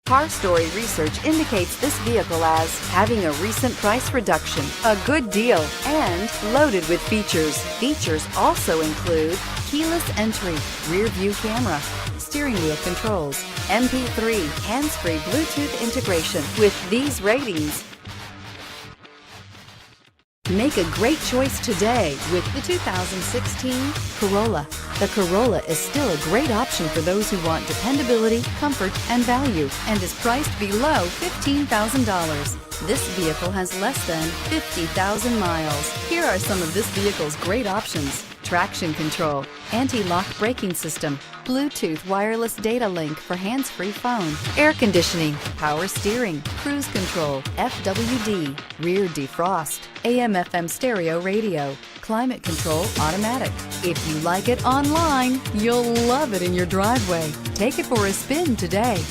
Car Story research indicates this vehicle as having a recent price reduction, a good deal, and loaded with features. Features also include keyless entry, rear view camera, steering wheel controls, MP3, hands-free Bluetooth integration. With these ratings, make a great choice today with the 2016 Corolla. The Corolla is still a great option for those who want dependability, comfort, and value, and is priced below $15,000. This vehicle has less than 50,000 miles. Here are some of this vehicle's great options: traction control, anti-lock braking system, Bluetooth wireless data link for hands-free phone, air conditioning, power steering, cruise control, FWD, rear defrost, AM/FM stereo radio, climate control automatic. If you like it online, you'll love it in your driveway. Take it for a spin today.